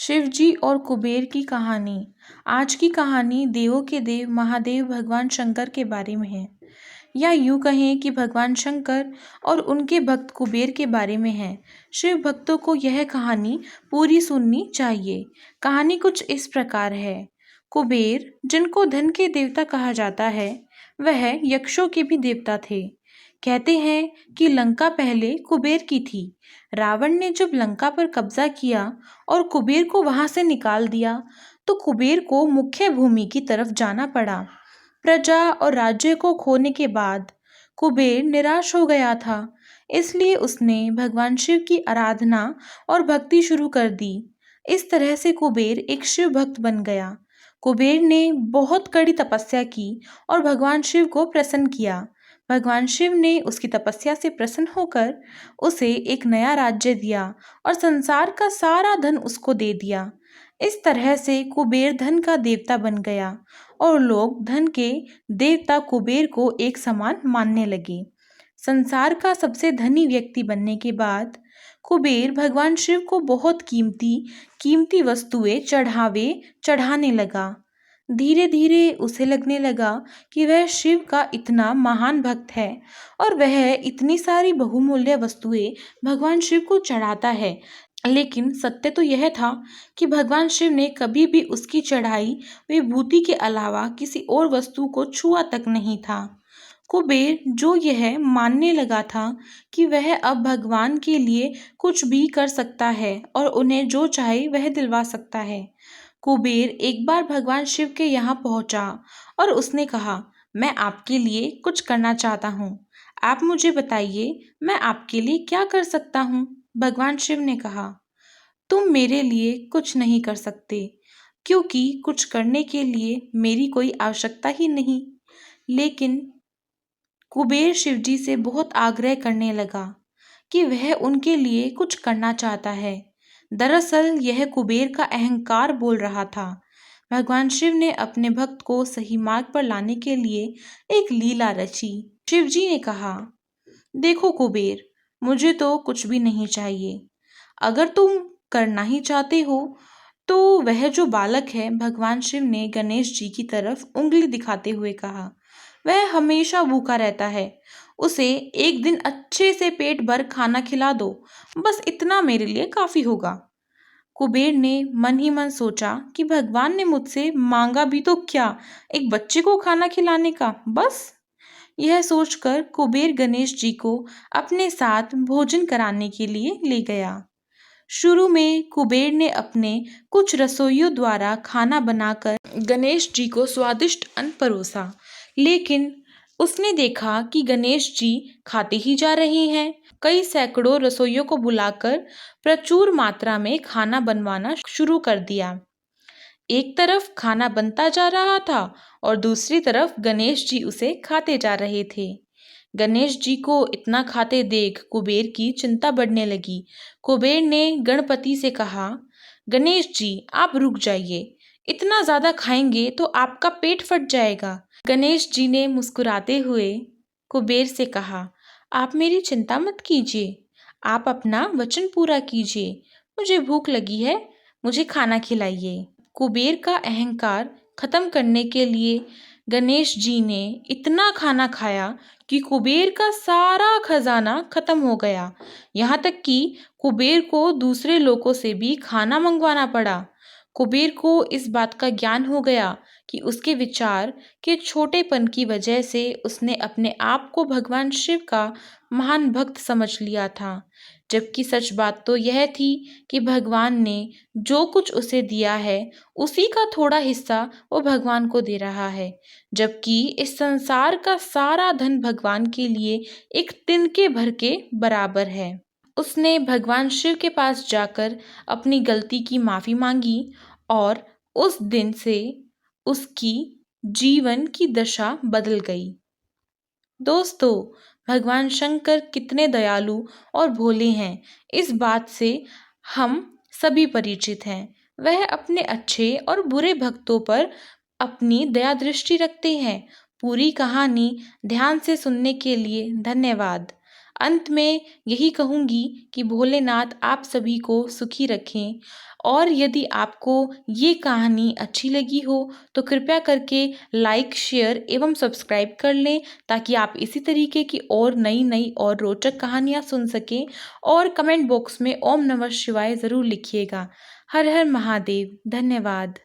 शिवजी और कुबेर की कहानी। आज की कहानी देवों के देव महादेव भगवान शंकर के बारे में है, या यूं कहें कि भगवान शंकर और उनके भक्त कुबेर के बारे में है। शिव भक्तों को यह कहानी पूरी सुननी चाहिए। कहानी कुछ इस प्रकार है। कुबेर, जिनको धन के देवता कहा जाता है, वह यक्षों के भी देवता थे। कहते हैं कि लंका पहले कुबेर की थी। रावण ने जब लंका पर कब्जा किया और कुबेर को वहां से निकाल दिया, तो कुबेर को मुख्य भूमि की तरफ जाना पड़ा। प्रजा और राज्य को खोने के बाद कुबेर निराश हो गया था, इसलिए उसने भगवान शिव की आराधना और भक्ति शुरू कर दी। इस तरह से कुबेर एक शिव भक्त बन गया। कुबेर ने बहुत कड़ी तपस्या की और भगवान शिव को प्रसन्न किया। भगवान शिव ने उसकी तपस्या से प्रसन्न होकर उसे एक नया राज्य दिया और संसार का सारा धन उसको दे दिया। इस तरह से कुबेर धन का देवता बन गया और लोग धन के देवता कुबेर को एक समान मानने लगे। संसार का सबसे धनी व्यक्ति बनने के बाद कुबेर भगवान शिव को बहुत कीमती कीमती वस्तुएं चढ़ाने लगा। धीरे धीरे उसे लगने लगा कि वह शिव का इतना महान भक्त है और वह इतनी सारी बहुमूल्य वस्तुएं भगवान शिव को चढ़ाता है। लेकिन सत्य तो यह था कि भगवान शिव ने कभी भी उसकी चढ़ाई विभूति के अलावा किसी और वस्तु को छुआ तक नहीं था। कुबेर, जो यह मानने लगा था कि वह अब भगवान के लिए कुछ भी कर सकता है और उन्हें जो चाहे वह दिलवा सकता है। कुबेर एक बार भगवान शिव के यहाँ पहुंचा और उसने कहा, मैं आपके लिए कुछ करना चाहता हूँ। आप मुझे बताइए, मैं आपके लिए क्या कर सकता हूँ? भगवान शिव ने कहा, तुम मेरे लिए कुछ नहीं कर सकते, क्योंकि कुछ करने के लिए मेरी कोई आवश्यकता ही नहीं। लेकिन कुबेर शिवजी से बहुत आग्रह करने लगा कि वह उनके लिए कुछ करना चाहता है। दरअसल यह कुबेर का अहंकार बोल रहा था। भगवान शिव ने अपने भक्त को सही मार्ग पर लाने के लिए एक लीला रची। शिवजी ने कहा, देखो कुबेर, मुझे तो कुछ भी नहीं चाहिए। अगर तुम करना ही चाहते हो तो वह जो बालक है, भगवान शिव ने गणेश जी की तरफ उंगली दिखाते हुए कहा, वह हमेशा भूखा रहता है। उसे एक दिन अच्छे से पेट भर खाना खिला दो, बस इतना मेरे लिए काफी होगा। कुबेर ने मन ही मन सोचा कि भगवान ने मुझसे मांगा भी तो क्या, एक बच्चे को खाना खिलाने का, बस। यह सोचकर कुबेर गणेश जी को अपने साथ भोजन कराने के लिए ले गया। शुरू में कुबेर ने अपने कुछ रसोइयों द्वारा खाना बनाकर गणेश जी को स्वादिष्ट अन्न परोसा, लेकिन उसने देखा कि गणेश जी खाते ही जा रहे हैं। कई सैकड़ों रसोइयों को बुलाकर प्रचुर मात्रा में खाना बनवाना शुरू कर दिया। एक तरफ खाना बनता जा रहा था और दूसरी तरफ गणेश जी उसे खाते जा रहे थे। गणेश जी को इतना खाते देख कुबेर की चिंता बढ़ने लगी। कुबेर ने गणपति से कहा, गणेश जी, आप रुक जाइए, इतना ज्यादा खाएंगे तो आपका पेट फट जाएगा। गणेश जी ने मुस्कुराते हुए कुबेर से कहा, आप मेरी चिंता मत कीजिए, आप अपना वचन पूरा कीजिए। मुझे भूख लगी है, मुझे खाना खिलाइए। कुबेर का अहंकार खत्म करने के लिए गणेश जी ने इतना खाना खाया कि कुबेर का सारा खजाना खत्म हो गया। यहाँ तक कि कुबेर को दूसरे लोगों से भी खाना मंगवाना पड़ा। कुबेर को इस बात का ज्ञान हो गया कि उसके विचार के छोटेपन की वजह से उसने अपने आप को भगवान शिव का महान भक्त समझ लिया था, जबकि सच बात तो यह थी कि भगवान ने जो कुछ उसे दिया है उसी का थोड़ा हिस्सा वो भगवान को दे रहा है, जबकि इस संसार का सारा धन भगवान के लिए एक तिनके भर के बराबर है। उसने भगवान शिव के पास जाकर अपनी गलती की माफी मांगी और उस दिन से उसकी जीवन की दशा बदल गई। दोस्तों, भगवान शंकर कितने दयालु और भोले हैं, इस बात से हम सभी परिचित हैं। वह अपने अच्छे और बुरे भक्तों पर अपनी दया दृष्टि रखते हैं। पूरी कहानी ध्यान से सुनने के लिए धन्यवाद। अंत में यही कहूँगी कि भोलेनाथ आप सभी को सुखी रखें और यदि आपको ये कहानी अच्छी लगी हो तो कृपया करके लाइक, शेयर एवं सब्सक्राइब कर लें, ताकि आप इसी तरीके की और नई-नई और रोचक कहानियाँ सुन सकें। और कमेंट बॉक्स में ओम नमः शिवाय ज़रूर लिखिएगा। हर हर महादेव। धन्यवाद।